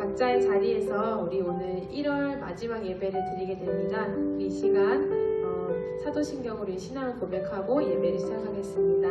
각자의 자리에서 우리 오늘 1월 마지막 예배를 드리게 됩니다. 이 시간 사도신경으로 신앙을 고백하고 예배를 시작하겠습니다.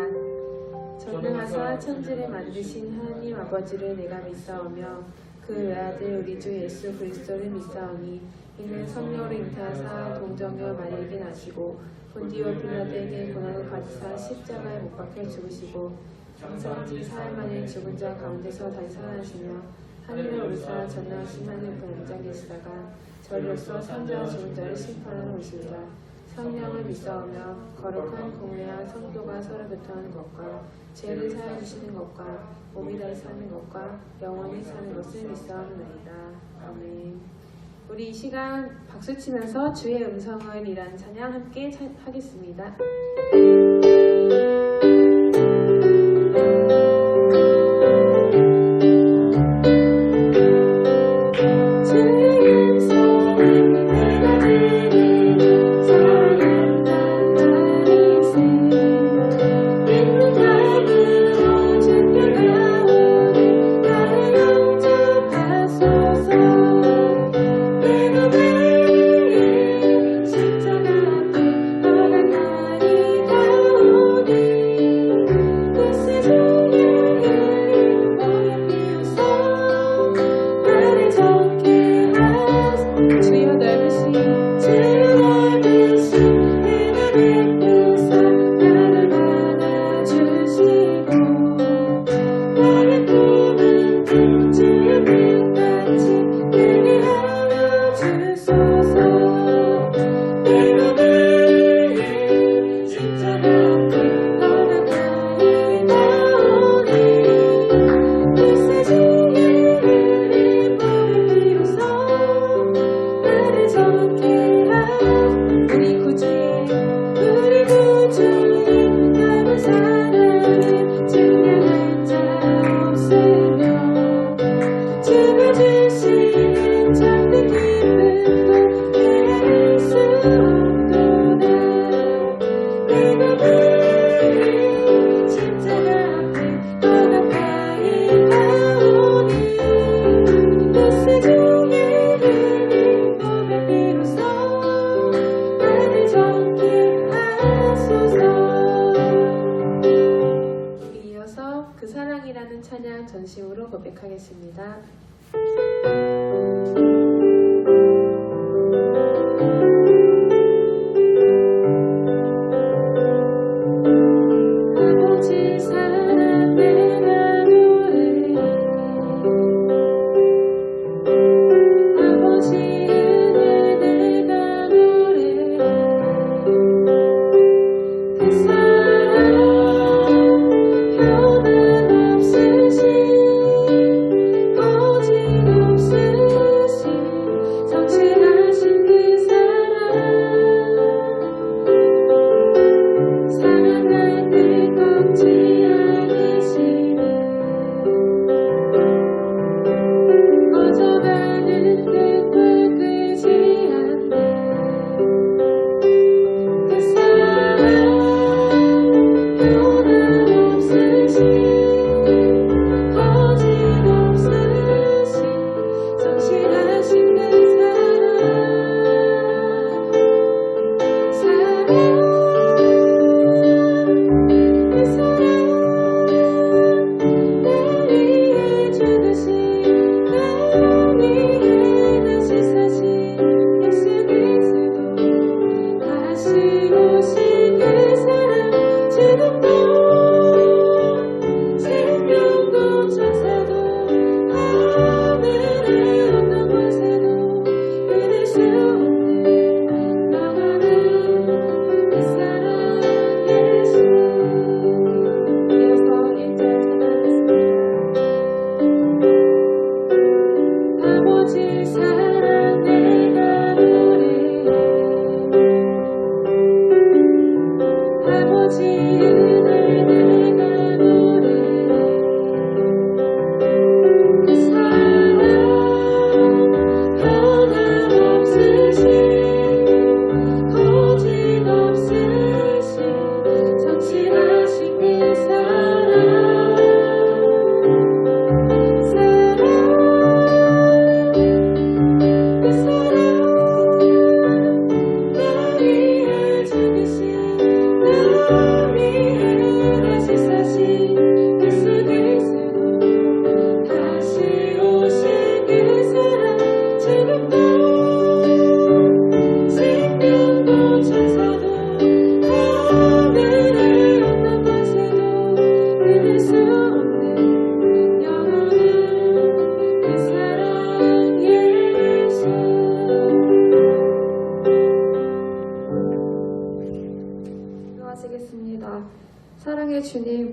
전능하사 천지를 만드신 하나님 아버지를 내가 믿사오며 그 외아들 우리 주 예수 그리스도를 믿사오니 이는 성령으로 잉태하사 동정녀 마리에게 나시고 본디오 빌라도에게 고난을 받으사 십자가에 못 박혀 죽으시고 장사지 사흘 만에 죽은 자 가운데서 다시 살아나시며 하늘에 오르사 전능하신 하늘 그 앉아 계시다가 저리로서 산자와 죽은 자를 심판하러 오시리라. 성령을 믿사오며 거룩한 공회와 성도가 서로 교통하는 것과 죄를 사하여 주시는 것과 몸이 다시 사는 것과 영원히 사는 것을 믿사옵나이다. 아멘. 우리 이 시간 박수치면서 주의 음성을 이라는 찬양 함께 하겠습니다. 전심으로 고백하겠습니다. 아버지 사랑 내가 노래 아버지 은혜 내가 노래 그 사랑 변함없으신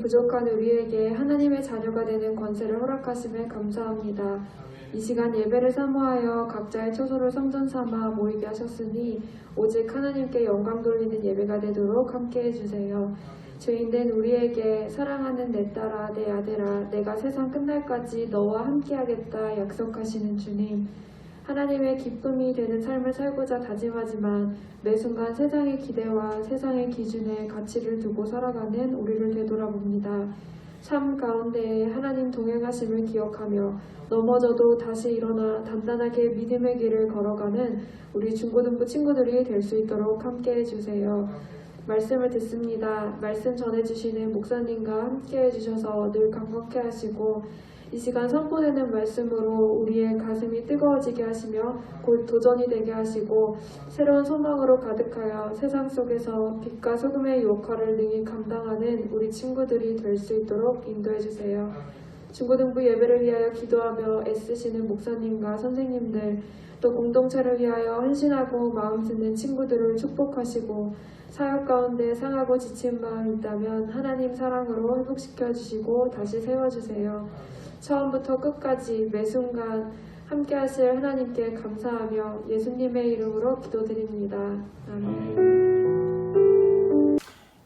부족한 우리에게 하나님의 자녀가 되는 권세를 허락하심에 감사합니다. 이 시간 예배를 사모하여 각자의 처소를 성전 삼아 모이게 하셨으니 오직 하나님께 영광 돌리는 예배가 되도록 함께해 주세요. 죄인된 우리에게 사랑하는 내 딸아 내 아들아 내가 세상 끝날까지 너와 함께하겠다 약속하시는 주님, 하나님의 기쁨이 되는 삶을 살고자 다짐하지만 매 순간 세상의 기대와 세상의 기준에 가치를 두고 살아가는 우리를 되돌아봅니다. 삶 가운데에 하나님 동행하심을 기억하며 넘어져도 다시 일어나 단단하게 믿음의 길을 걸어가는 우리 중고등부 친구들이 될 수 있도록 함께해 주세요. 말씀을 듣습니다. 말씀 전해주시는 목사님과 함께해 주셔서 늘 강건케 하시고 이 시간 선포되는 말씀으로 우리의 가슴이 뜨거워지게 하시며 곧 도전이 되게 하시고 새로운 소망으로 가득하여 세상 속에서 빛과 소금의 역할을 능히 감당하는 우리 친구들이 될 수 있도록 인도해 주세요. 중고등부 예배를 위하여 기도하며 애쓰시는 목사님과 선생님들, 또 공동체를 위하여 헌신하고 마음 쓰는 친구들을 축복하시고 사역 가운데 상하고 지친 마음이 있다면 하나님 사랑으로 회복시켜 주시고 다시 세워주세요. 처음부터 끝까지 매 순간 함께 하실 하나님께 감사하며 예수님의 이름으로 기도드립니다. 아멘.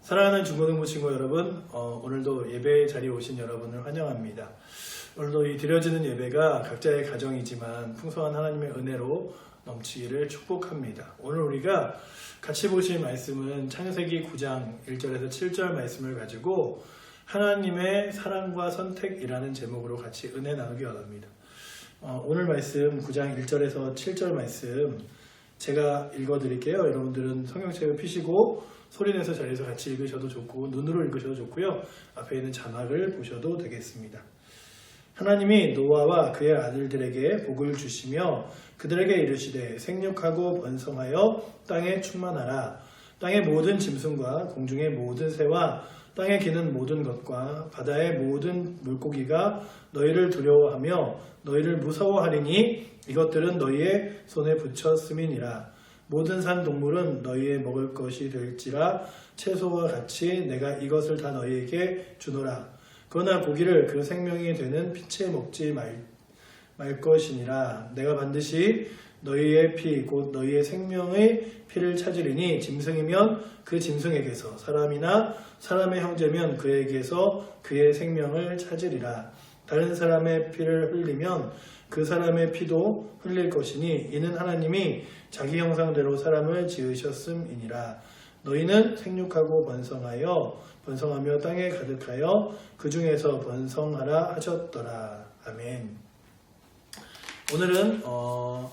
사랑하는 중고등부 친구 여러분, 오늘도 예배 자리에 오신 여러분을 환영합니다. 오늘도 이 드려지는 예배가 각자의 가정이지만 풍성한 하나님의 은혜로 넘치기를 축복합니다. 오늘 우리가 같이 보실 말씀은 창세기 9장 1절에서 7절 말씀을 가지고 하나님의 사랑과 선택이라는 제목으로 같이 은혜 나누기 원합니다. 오늘 말씀 9장 1절에서 7절 말씀 제가 읽어드릴게요. 여러분들은 성경책을 펴시고 소리내서 자리에서 같이 읽으셔도 좋고 눈으로 읽으셔도 좋고요. 앞에 있는 자막을 보셔도 되겠습니다. 하나님이 노아와 그의 아들들에게 복을 주시며 그들에게 이르시되 생육하고 번성하여 땅에 충만하라. 땅의 모든 짐승과 공중의 모든 새와 땅에 기는 모든 것과 바다의 모든 물고기가 너희를 두려워하며 너희를 무서워하리니 이것들은 너희의 손에 붙였음이니라. 모든 산 동물은 너희의 먹을 것이 될지라 채소와 같이 내가 이것을 다 너희에게 주노라. 그러나 고기를 그 생명이 되는 피채 먹지 말 것이니라. 내가 반드시 너희의 피 곧 너희의 생명의 피를 찾으리니 짐승이면 그 짐승에게서 사람이나 사람의 형제면 그에게서 그의 생명을 찾으리라. 다른 사람의 피를 흘리면 그 사람의 피도 흘릴 것이니 이는 하나님이 자기 형상대로 사람을 지으셨음이니라. 너희는 생육하고 번성하며 땅에 가득하여 그 중에서 번성하라 하셨더라. 아멘. 오늘은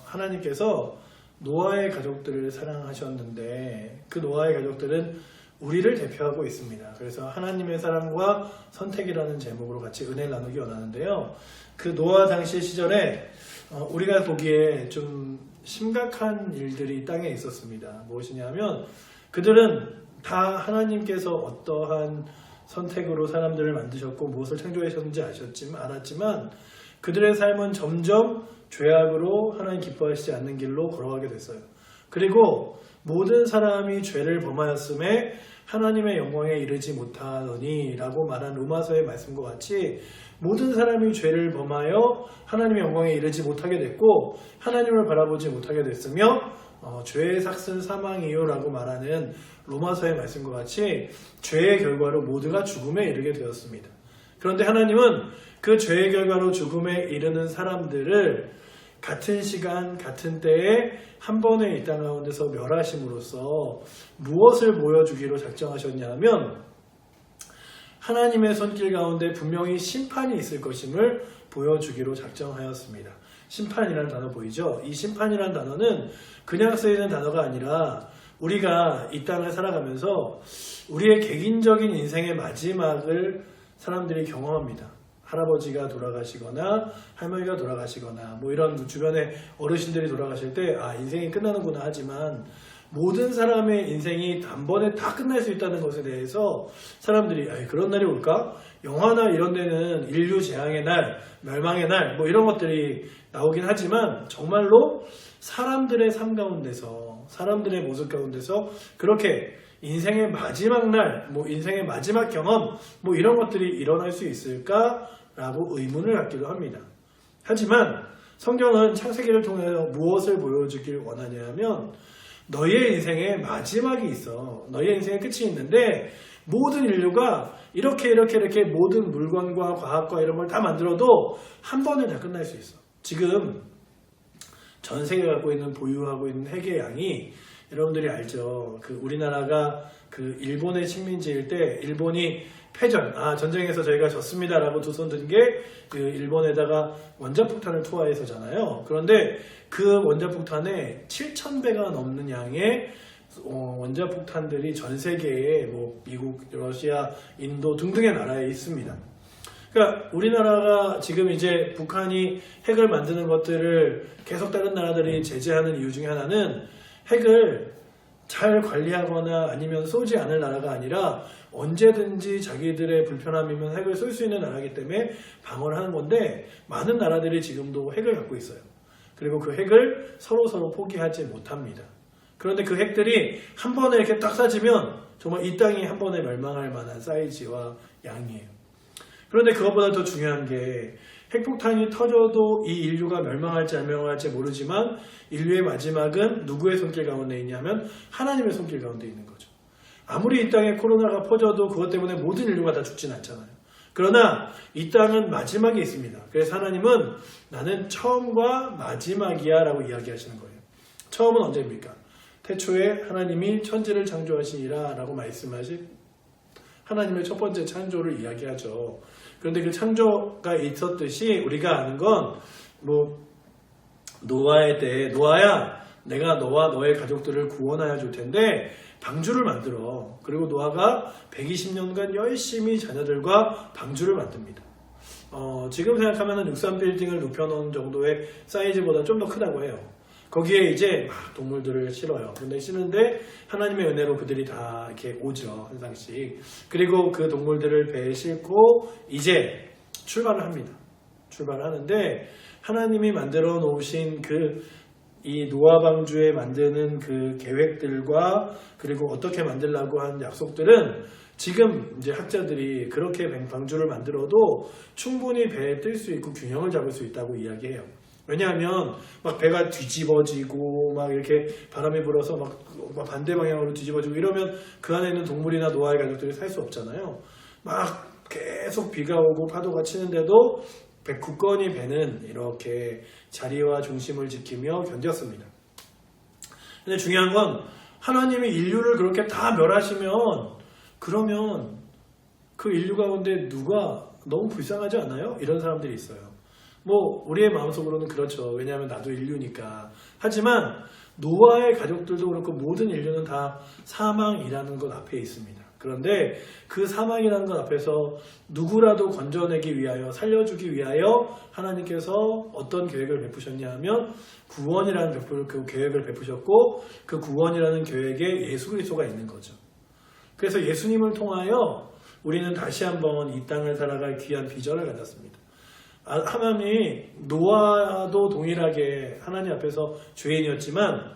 하나님께서 노아의 가족들을 사랑하셨는데 그 노아의 가족들은 우리를 대표하고 있습니다. 그래서 하나님의 사랑과 선택이라는 제목으로 같이 은혜를 나누기 원하는데요. 그 노아 당시 시절에 우리가 보기에 좀 심각한 일들이 땅에 있었습니다. 무엇이냐면 그들은 다 하나님께서 어떠한 선택으로 사람들을 만드셨고 무엇을 창조하셨는지 알았지만 그들의 삶은 점점 죄악으로 하나님 기뻐하시지 않는 길로 걸어가게 됐어요. 그리고 모든 사람이 죄를 범하였음에 하나님의 영광에 이르지 못하더니 라고 말한 로마서의 말씀과 같이 모든 사람이 죄를 범하여 하나님의 영광에 이르지 못하게 됐고 하나님을 바라보지 못하게 됐으며 죄의 삭은 사망이요 라고 말하는 로마서의 말씀과 같이 죄의 결과로 모두가 죽음에 이르게 되었습니다. 그런데 하나님은 그 죄의 결과로 죽음에 이르는 사람들을 같은 시간 같은 때에 한 번에 이 땅 가운데서 멸하심으로써 무엇을 보여주기로 작정하셨냐면 하나님의 손길 가운데 분명히 심판이 있을 것임을 보여주기로 작정하였습니다. 심판이라는 단어 보이죠? 이 심판이라는 단어는 그냥 쓰이는 단어가 아니라 우리가 이 땅을 살아가면서 우리의 개인적인 인생의 마지막을 사람들이 경험합니다. 할아버지가 돌아가시거나 할머니가 돌아가시거나 뭐 이런 주변에 어르신들이 돌아가실 때 인생이 끝나는구나 하지만 모든 사람의 인생이 단번에 다 끝날 수 있다는 것에 대해서 사람들이 그런 날이 올까? 영화나 이런 데는 인류 재앙의 날, 멸망의 날 뭐 이런 것들이 나오긴 하지만 정말로 사람들의 삶 가운데서 사람들의 모습 가운데서 그렇게 인생의 마지막 날, 뭐 인생의 마지막 경험, 뭐 이런 것들이 일어날 수 있을까라고 의문을 갖기도 합니다. 하지만 성경은 창세기를 통해서 무엇을 보여주길 원하냐 하면 너희의 인생에 마지막이 있어. 너희의 인생에 끝이 있는데 모든 인류가 이렇게 모든 물건과 과학과 이런 걸 다 만들어도 한 번에 다 끝날 수 있어. 지금 전 세계가 갖고 있는 보유하고 있는 핵의 양이 여러분들이 알죠. 그 우리나라가 그 일본의 식민지일 때 일본이 패전, 전쟁에서 저희가 졌습니다라고 두 손 든 게 그 일본에다가 원자폭탄을 투하해서잖아요. 그런데 그 원자폭탄에 7,000배가 넘는 양의 원자폭탄들이 전 세계에 뭐 미국, 러시아, 인도 등등의 나라에 있습니다. 그러니까 우리나라가 지금 이제 북한이 핵을 만드는 것들을 계속 다른 나라들이 제재하는 이유 중에 하나는 핵을 잘 관리하거나 아니면 쏘지 않을 나라가 아니라 언제든지 자기들의 불편함이면 핵을 쏠 수 있는 나라이기 때문에 방어를 하는 건데 많은 나라들이 지금도 핵을 갖고 있어요. 그리고 그 핵을 서로 포기하지 못합니다. 그런데 그 핵들이 한 번에 이렇게 딱 쏴지면 정말 이 땅이 한 번에 멸망할 만한 사이즈와 양이에요. 그런데 그것보다 더 중요한 게 핵폭탄이 터져도 이 인류가 멸망할지 안 멸망할지 모르지만 인류의 마지막은 누구의 손길 가운데 있냐면 하나님의 손길 가운데 있는 거죠. 아무리 이 땅에 코로나가 퍼져도 그것 때문에 모든 인류가 다 죽진 않잖아요. 그러나 이 땅은 마지막이 있습니다. 그래서 하나님은 나는 처음과 마지막이야 라고 이야기하시는 거예요. 처음은 언제입니까? 태초에 하나님이 천지를 창조하시니라 라고 말씀하신 하나님의 첫 번째 창조를 이야기하죠. 그런데 그 창조가 있었듯이 우리가 아는 건 뭐 노아에 대해 노아야 내가 너와 너의 가족들을 구원하여 줄 텐데 방주를 만들어. 그리고 노아가 120년간 열심히 자녀들과 방주를 만듭니다. 지금 생각하면 63빌딩을 눕혀놓은 정도의 사이즈보다 좀 더 크다고 해요. 거기에 이제 막 동물들을 실어요. 근데 실는데 하나님의 은혜로 그들이 다 이렇게 오죠. 항상씩. 그리고 그 동물들을 배에 싣고 이제 출발을 합니다. 출발을 하는데 하나님이 만들어 놓으신 이 노아 방주에 만드는 그 계획들과 그리고 어떻게 만들려고 한 약속들은 지금 이제 학자들이 그렇게 방주를 만들어도 충분히 배에 뜰 수 있고 균형을 잡을 수 있다고 이야기해요. 왜냐하면 막 배가 뒤집어지고 막 이렇게 바람이 불어서 막 반대 방향으로 뒤집어지고 이러면 그 안에 있는 동물이나 노아의 가족들이 살 수 없잖아요. 막 계속 비가 오고 파도가 치는데도 굳건히 배는 이렇게 자리와 중심을 지키며 견뎠습니다. 근데 중요한 건 하나님이 인류를 그렇게 다 멸하시면 그러면 그 인류 가운데 누가 너무 불쌍하지 않아요? 이런 사람들이 있어요. 뭐 우리의 마음속으로는 그렇죠. 왜냐하면 나도 인류니까. 하지만 노아의 가족들도 그렇고 모든 인류는 다 사망이라는 것 앞에 있습니다. 그런데 그 사망이라는 것 앞에서 누구라도 건져내기 위하여 살려주기 위하여 하나님께서 어떤 계획을 베푸셨냐 하면 구원이라는 그 계획을 베푸셨고 그 구원이라는 계획에 예수 그리스도가 있는 거죠. 그래서 예수님을 통하여 우리는 다시 한번 이 땅을 살아갈 귀한 비전을 가졌습니다. 하나님이 노아도 동일하게 하나님 앞에서 죄인이었지만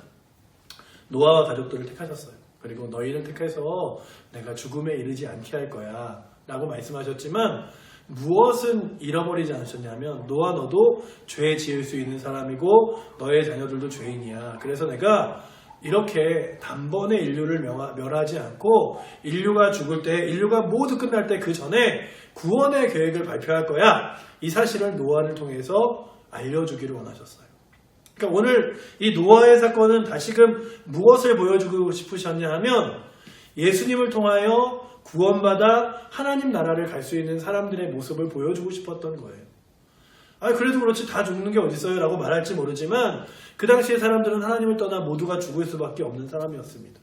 노아와 가족들을 택하셨어요. 그리고 너희를 택해서 내가 죽음에 이르지 않게 할 거야 라고 말씀하셨지만 무엇은 잃어버리지 않으셨냐면 노아 너도 죄 지을 수 있는 사람이고 너의 자녀들도 죄인이야. 그래서 내가 이렇게 단번에 인류를 멸하지 않고 인류가 죽을 때 인류가 모두 끝날 때 그 전에 구원의 계획을 발표할 거야. 이 사실을 노아를 통해서 알려주기를 원하셨어요. 그러니까 오늘 이 노아의 사건은 다시금 무엇을 보여주고 싶으셨냐 하면 예수님을 통하여 구원받아 하나님 나라를 갈 수 있는 사람들의 모습을 보여주고 싶었던 거예요. 그래도 그렇지 다 죽는 게 어딨어요 라고 말할지 모르지만 그 당시의 사람들은 하나님을 떠나 모두가 죽을 수밖에 없는 사람이었습니다.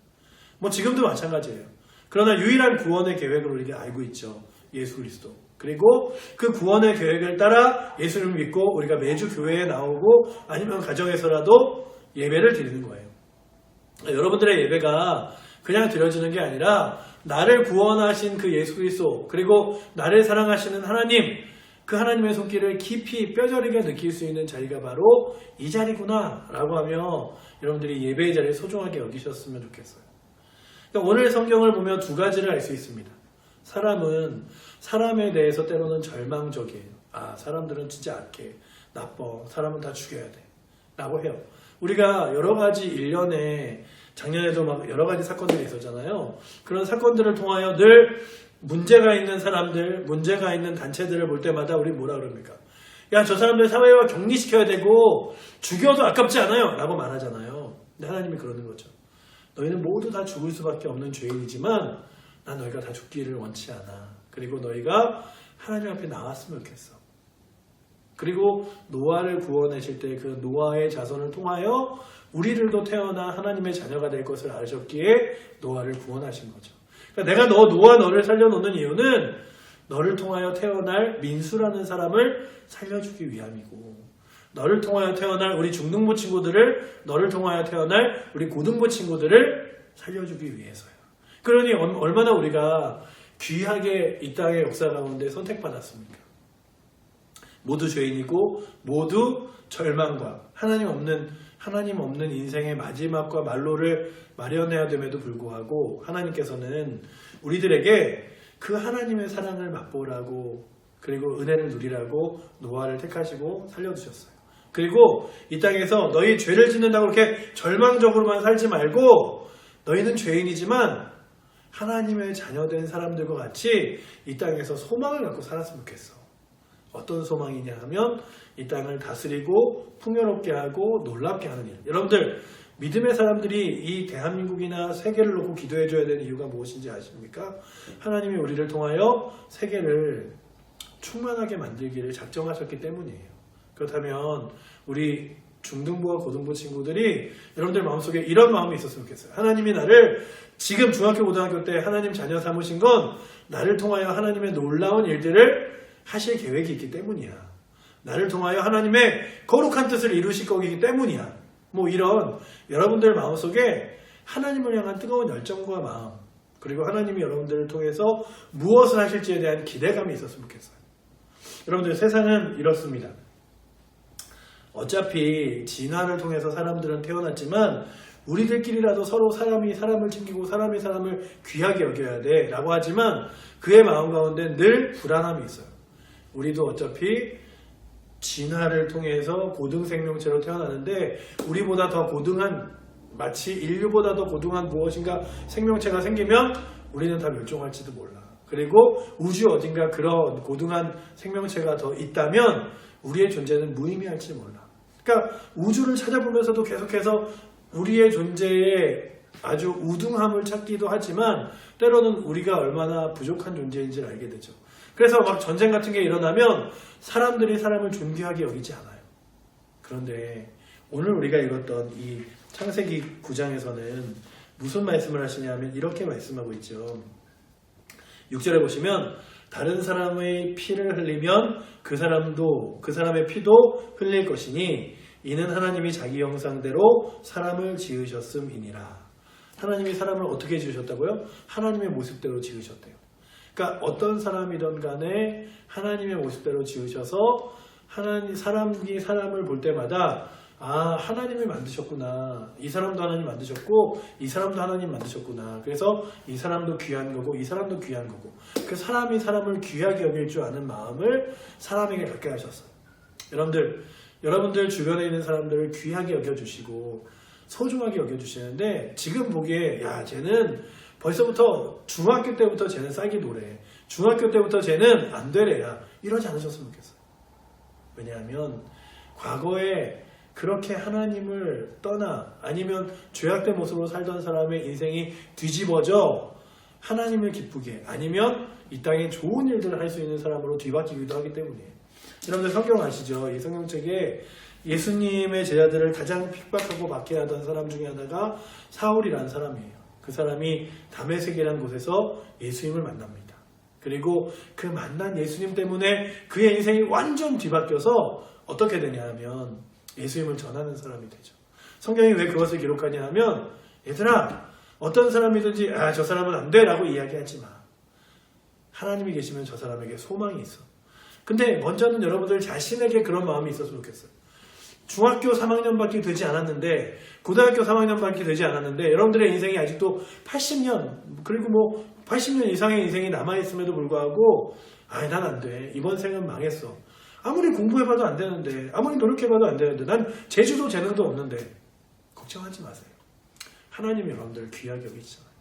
뭐 지금도 마찬가지예요. 그러나 유일한 구원의 계획을 우리가 알고 있죠. 예수 그리스도. 그리고 그 구원의 계획을 따라 예수를 믿고 우리가 매주 교회에 나오고 아니면 가정에서라도 예배를 드리는 거예요. 여러분들의 예배가 그냥 드려지는 게 아니라 나를 구원하신 그 예수 그리스도 그리고 나를 사랑하시는 하나님 그 하나님의 손길을 깊이 뼈저리게 느낄 수 있는 자리가 바로 이 자리구나 라고 하며 여러분들이 예배의 자리를 소중하게 여기셨으면 좋겠어요. 그러니까 오늘 성경을 보면 두 가지를 알 수 있습니다. 사람은 사람에 대해서 때로는 절망적이에요. 사람들은 진짜 악해, 나빠, 사람은 다 죽여야 돼 라고 해요. 우리가 여러 가지 일련에 작년에도 막 여러 가지 사건들이 있었잖아요. 그런 사건들을 통하여 늘 문제가 있는 사람들, 문제가 있는 단체들을 볼 때마다 우리 뭐라 그럽니까? 야, 저 사람들 사회화 격리시켜야 되고 죽여도 아깝지 않아요 라고 말하잖아요. 근데 하나님이 그러는 거죠. 너희는 모두 다 죽을 수밖에 없는 죄인이지만 난 너희가 다 죽기를 원치 않아. 그리고 너희가 하나님 앞에 나왔으면 좋겠어. 그리고 노아를 구원하실 때 그 노아의 자손을 통하여 우리들도 태어나 하나님의 자녀가 될 것을 아셨기에 노아를 구원하신 거죠. 그러니까 내가 노아 너를 살려놓는 이유는 너를 통하여 태어날 민수라는 사람을 살려주기 위함이고, 너를 통하여 태어날 우리 중등부 친구들을, 너를 통하여 태어날 우리 고등부 친구들을 살려주기 위해서요. 그러니 얼마나 우리가 귀하게 이 땅의 역사 가운데 선택받았습니까? 모두 죄인이고 모두 절망과 하나님 없는 인생의 마지막과 말로를 마련해야 됨에도 불구하고 하나님께서는 우리들에게 그 하나님의 사랑을 맛보라고, 그리고 은혜를 누리라고 노아를 택하시고 살려주셨어요. 그리고 이 땅에서 너희 죄를 짓는다고 그렇게 절망적으로만 살지 말고 너희는 죄인이지만 하나님의 자녀된 사람들과 같이 이 땅에서 소망을 갖고 살았으면 좋겠어. 어떤 소망이냐 하면 이 땅을 다스리고 풍요롭게 하고 놀랍게 하는 일. 여러분들, 믿음의 사람들이 이 대한민국이나 세계를 놓고 기도해 줘야 되는 이유가 무엇인지 아십니까? 하나님이 우리를 통하여 세계를 충만하게 만들기를 작정하셨기 때문이에요. 그렇다면 우리 중등부와 고등부 친구들이 여러분들 마음속에 이런 마음이 있었으면 좋겠어요. 하나님이 나를 지금 중학교 고등학교 때 하나님 자녀 삼으신 건 나를 통하여 하나님의 놀라운 일들을 하실 계획이 있기 때문이야. 나를 통하여 하나님의 거룩한 뜻을 이루실 거기 때문이야. 뭐 이런 여러분들 마음속에 하나님을 향한 뜨거운 열정과 마음, 그리고 하나님이 여러분들을 통해서 무엇을 하실지에 대한 기대감이 있었으면 좋겠어요. 여러분들, 세상은 이렇습니다. 어차피 진화를 통해서 사람들은 태어났지만 우리들끼리라도 서로 사람이 사람을 챙기고 사람이 사람을 귀하게 여겨야 돼 라고 하지만 그의 마음 가운데 늘 불안함이 있어요. 우리도 어차피 진화를 통해서 고등 생명체로 태어나는데 우리보다 더 고등한, 마치 인류보다 더 고등한 무엇인가 생명체가 생기면 우리는 다 멸종할지도 몰라. 그리고 우주 어딘가 그런 고등한 생명체가 더 있다면 우리의 존재는 무의미할지 몰라. 그러니까 우주를 찾아보면서도 계속해서 우리의 존재에 아주 우등함을 찾기도 하지만 때로는 우리가 얼마나 부족한 존재인지를 알게 되죠. 그래서 막 전쟁 같은 게 일어나면 사람들이 사람을 존귀하게 여기지 않아요. 그런데 오늘 우리가 읽었던 이 창세기 9장에서는 무슨 말씀을 하시냐면 이렇게 말씀하고 있죠. 6절에 보시면 다른 사람의 피를 흘리면 그 사람의 피도 흘릴 것이니 이는 하나님이 자기 형상대로 사람을 지으셨음이니라. 하나님이 사람을 어떻게 지으셨다고요? 하나님의 모습대로 지으셨대요. 그러니까 어떤 사람이든 간에 하나님의 모습대로 지으셔서 사람이 사람을 볼 때마다 하나님이 만드셨구나. 이 사람도 하나님 만드셨고 이 사람도 하나님 만드셨구나. 그래서 이 사람도 귀한 거고 이 사람도 귀한 거고, 그 사람이 사람을 귀하게 여길 줄 아는 마음을 사람에게 갖게 하셨어요. 여러분들 주변에 있는 사람들을 귀하게 여겨주시고 소중하게 여겨주시는데 지금 보기에 쟤는 벌써부터 중학교 때부터 쟤는 쌀기 노래, 중학교 때부터 쟤는 안 되래야, 이러지 않으셨으면 좋겠어요. 왜냐하면 과거에 그렇게 하나님을 떠나 아니면 죄악된 모습으로 살던 사람의 인생이 뒤집어져 하나님을 기쁘게 아니면 이 땅에 좋은 일들을 할 수 있는 사람으로 뒤바뀌기도 하기 때문이에요. 여러분들 성경 아시죠? 이 성경책에 예수님의 제자들을 가장 핍박하고 박해하던 사람 중에 하나가 사울이라는 사람이에요. 그 사람이 다메섹이라는 곳에서 예수님을 만납니다. 그리고 그 만난 예수님 때문에 그의 인생이 완전 뒤바뀌어서 어떻게 되냐 하면 예수님을 전하는 사람이 되죠. 성경이 왜 그것을 기록하냐 하면, 얘들아, 어떤 사람이든지 저 사람은 안 돼 라고 이야기하지 마. 하나님이 계시면 저 사람에게 소망이 있어. 근데 먼저는 여러분들 자신에게 그런 마음이 있었으면 좋겠어요. 중학교 3학년밖에 되지 않았는데, 고등학교 3학년밖에 되지 않았는데, 여러분들의 인생이 아직도 80년, 그리고 뭐 80년 이상의 인생이 남아있음에도 불구하고, 아니, 난 안 돼. 이번 생은 망했어. 아무리 공부해봐도 안 되는데, 아무리 노력해봐도 안 되는데, 난 재주도 재능도 없는데, 걱정하지 마세요. 하나님이 여러분들을 귀하게 여기시잖아요.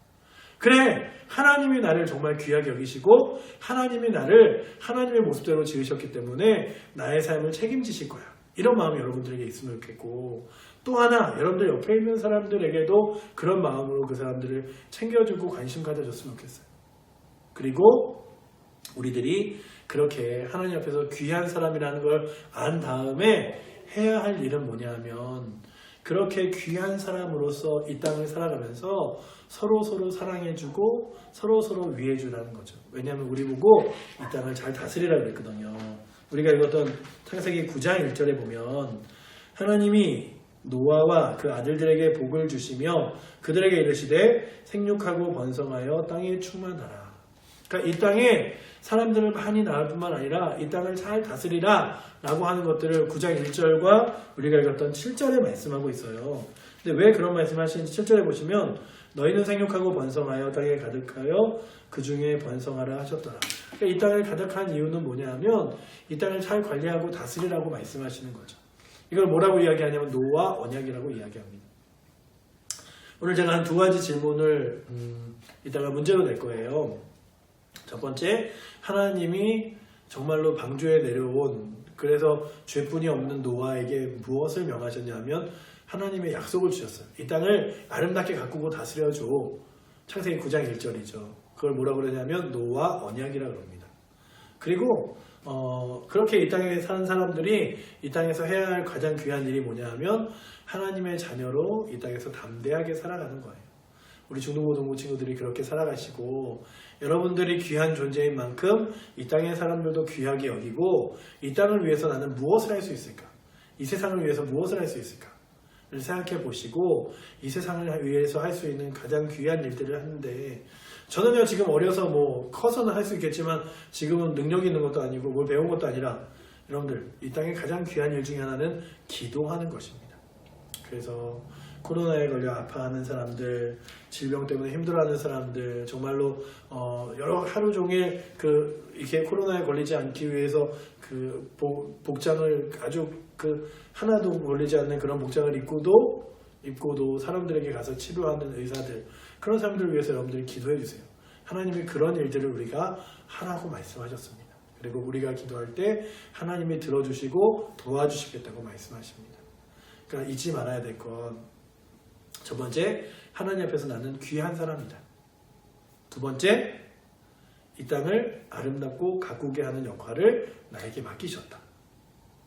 그래, 하나님이 나를 정말 귀하게 여기시고, 하나님이 나를 하나님의 모습대로 지으셨기 때문에 나의 삶을 책임지실 거야. 이런 마음이 여러분들에게 있으면 좋겠고, 또 하나, 여러분들 옆에 있는 사람들에게도 그런 마음으로 그 사람들을 챙겨주고 관심 가져줬으면 좋겠어요. 그리고 우리들이 그렇게 하나님 앞에서 귀한 사람이라는 걸 안 다음에 해야 할 일은 뭐냐 하면, 그렇게 귀한 사람으로서 이 땅을 살아가면서 서로 사랑해주고 서로 위해주라는 거죠. 왜냐하면 우리 보고 이 땅을 잘 다스리라고 그랬거든요. 우리가 읽었던 창세기 9장 1절에 보면 하나님이 노아와 그 아들들에게 복을 주시며 그들에게 이르시되 생육하고 번성하여 땅에 충만하라. 그러니까 이 땅에 사람들을 많이 낳을 뿐만 아니라 이 땅을 잘 다스리라 라고 하는 것들을 9장 1절과 우리가 읽었던 7절에 말씀하고 있어요. 근데 왜 그런 말씀을 하시는지 7절에 보시면 너희는 생육하고 번성하여 땅에 가득하여 그 중에 번성하라 하셨더라. 그러니까 이 땅을 가득한 이유는 뭐냐 하면 이 땅을 잘 관리하고 다스리라고 말씀하시는 거죠. 이걸 뭐라고 이야기하냐면 노아 언약이라고 이야기합니다. 오늘 제가 한 두 가지 질문을 이따가 문제로 낼 거예요. 첫 번째, 하나님이 정말로 방주에 내려온, 그래서 죄뿐이 없는 노아에게 무엇을 명하셨냐면 하나님의 약속을 주셨어요. 이 땅을 아름답게 가꾸고 다스려줘. 창세기 9장 1절이죠. 그걸 뭐라고 그러냐면 노아 언약이라고 합니다. 그리고 그렇게 이 땅에 사는 사람들이 이 땅에서 해야 할 가장 귀한 일이 뭐냐 하면 하나님의 자녀로 이 땅에서 담대하게 살아가는 거예요. 우리 중등고등부 친구들이 그렇게 살아가시고, 여러분들이 귀한 존재인 만큼 이 땅의 사람들도 귀하게 여기고, 이 땅을 위해서 나는 무엇을 할 수 있을까? 이 세상을 위해서 무엇을 할 수 있을까? 를 생각해 보시고 이 세상을 위해서 할 수 있는 가장 귀한 일들을 하는데, 저는요 지금 어려서 뭐 커서는 할 수 있겠지만 지금은 능력이 있는 것도 아니고 뭘 배운 것도 아니라, 여러분들 이 땅의 가장 귀한 일 중에 하나는 기도하는 것입니다. 그래서 코로나에 걸려 아파하는 사람들, 질병 때문에 힘들어하는 사람들, 정말로 여러 하루 종일 이렇게 코로나에 걸리지 않기 위해서 복장을 아주 하나도 걸리지 않는 그런 복장을 입고도 사람들에게 가서 치료하는 의사들, 그런 사람들을 위해서 여러분들이 기도해 주세요. 하나님이 그런 일들을 우리가 하라고 말씀하셨습니다. 그리고 우리가 기도할 때 하나님이 들어주시고 도와주시겠다고 말씀하십니다. 그러니까 잊지 말아야 될 건, 첫 번째, 하나님 앞에서 나는 귀한 사람이다. 두 번째, 이 땅을 아름답고 가꾸게 하는 역할을 나에게 맡기셨다.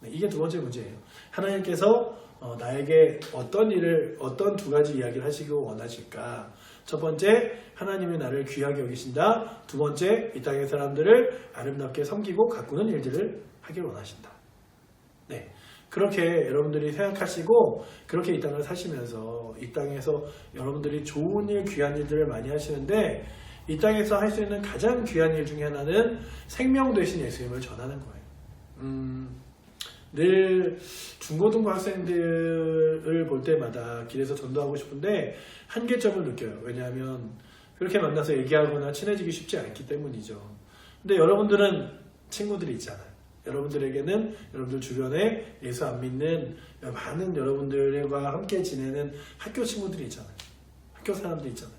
네, 이게 두 번째 문제예요. 하나님께서 나에게 어떤 두 가지 이야기를 하시고 원하실까? 첫 번째, 하나님이 나를 귀하게 여기신다. 두 번째, 이 땅의 사람들을 아름답게 섬기고 가꾸는 일들을 하길 원하신다. 네, 그렇게 여러분들이 생각하시고 그렇게 이 땅을 사시면서 이 땅에서 여러분들이 좋은 일, 귀한 일들을 많이 하시는데, 이 땅에서 할 수 있는 가장 귀한 일 중에 하나는 생명 되신 예수님을 전하는 거예요. 늘 중고등부 학생들을 볼 때마다 길에서 전도하고 싶은데 한계점을 느껴요. 왜냐하면 그렇게 만나서 얘기하거나 친해지기 쉽지 않기 때문이죠. 근데 여러분들은 친구들이 있잖아요. 여러분들에게는 여러분들 주변에 예수 안 믿는 많은 여러분들과 함께 지내는 학교 친구들이 있잖아요. 학교 사람들이 있잖아요.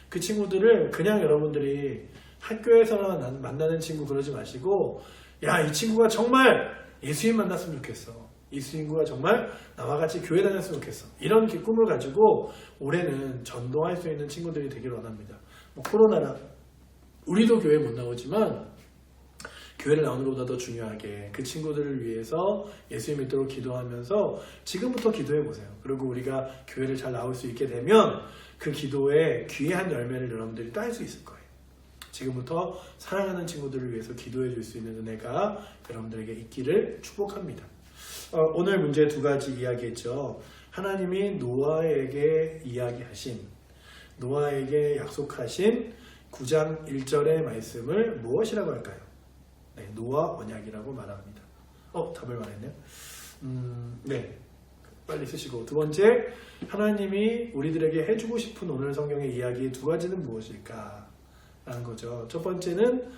그 친구들을 그냥 여러분들이 학교에서만 만나는 친구 그러지 마시고, 야, 이 친구가 정말 예수님 만났으면 좋겠어. 이 친구가 정말 나와 같이 교회 다녔으면 좋겠어. 이런 꿈을 가지고 올해는 전도할 수 있는 친구들이 되길 원합니다. 코로나라 우리도 교회 못 나오지만 교회를 나오는 것보다 더 중요하게 그 친구들을 위해서 예수님 믿도록 기도하면서 지금부터 기도해 보세요. 그리고 우리가 교회를 잘 나올 수 있게 되면 그 기도에 귀한 열매를 여러분들이 딸 수 있을 거예요. 지금부터 사랑하는 친구들을 위해서 기도해 줄 수 있는 은혜가 여러분들에게 있기를 축복합니다. 오늘 문제 두 가지 이야기했죠. 하나님이 노아에게 노아에게 약속하신 9장 1절의 말씀을 무엇이라고 할까요? 네, 노아 언약이라고 말합니다. 답을 말했네요. 네, 빨리 쓰시고, 두 번째, 하나님이 우리들에게 해주고 싶은 오늘 성경의 이야기의 두 가지는 무엇일까? 라는 거죠. 첫 번째는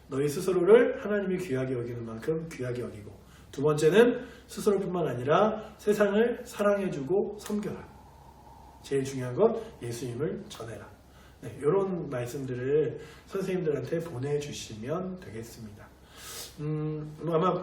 너희 스스로를 하나님이 귀하게 여기는 만큼 귀하게 여기고, 두 번째는 스스로뿐만 아니라 세상을 사랑해주고 섬겨라. 제일 중요한 건 예수님을 전해라. 네, 이런 말씀들을 선생님들한테 보내주시면 되겠습니다. 아마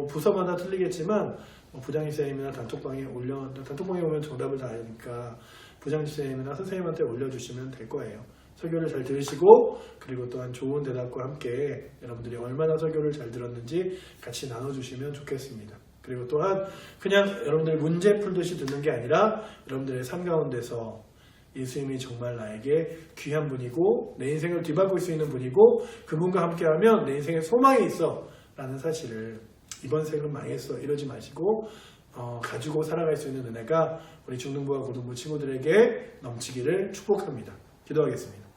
부서마다 틀리겠지만 부장집사님이나 단톡방에 오면 정답을 다 아니까 부장집사님이나 선생님한테 올려주시면 될 거예요. 설교를 잘 들으시고, 그리고 또한 좋은 대답과 함께 여러분들이 얼마나 설교를 잘 들었는지 같이 나눠주시면 좋겠습니다. 그리고 또한 그냥 여러분들이 문제 풀듯이 듣는 게 아니라 여러분들의 삶 가운데서 예수님이 정말 나에게 귀한 분이고 내 인생을 뒤바꿀 수 있는 분이고 그분과 함께하면 내 인생에 소망이 있어 라는 사실을, 이번 생은 망했어 이러지 마시고 가지고 살아갈 수 있는 은혜가 우리 중등부와 고등부 친구들에게 넘치기를 축복합니다. 기도하겠습니다.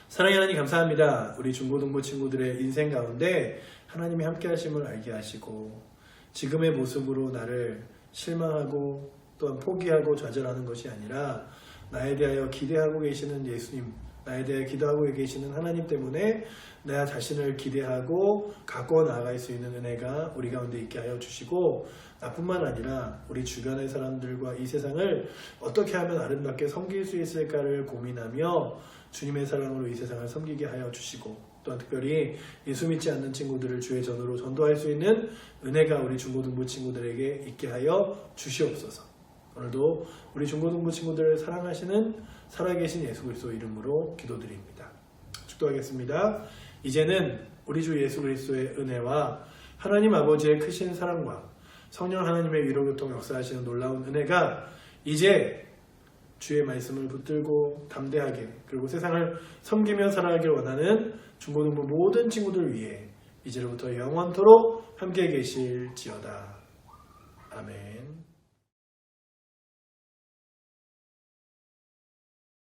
사랑의 하나님 감사합니다. 우리 중고등부 친구들의 인생 가운데 하나님이 함께 하심을 알게 하시고 지금의 모습으로 나를 실망하고 또한 포기하고 좌절하는 것이 아니라 나에 대하여 기대하고 계시는 예수님, 나에 대해 기도하고 계시는 하나님 때문에 나 자신을 기대하고 갖고 나아갈 수 있는 은혜가 우리 가운데 있게 하여 주시고, 나뿐만 아니라 우리 주변의 사람들과 이 세상을 어떻게 하면 아름답게 섬길 수 있을까를 고민하며 주님의 사랑으로 이 세상을 섬기게 하여 주시고, 또한 특별히 예수 믿지 않는 친구들을 주의 전으로 전도할 수 있는 은혜가 우리 중고등부 친구들에게 있게 하여 주시옵소서. 오늘도 우리 중고등부 친구들을 사랑하시는 살아계신 예수 그리스도 이름으로 기도드립니다. 축도하겠습니다. 이제는 우리 주 예수 그리스도의 은혜와 하나님 아버지의 크신 사랑과 성령 하나님의 위로교통 역사하시는 놀라운 은혜가 이제 주의 말씀을 붙들고 담대하게, 그리고 세상을 섬기며 살아가길 원하는 중고등부 모든 친구들 위해 이제로부터 영원토록 함께 계실지어다. 아멘.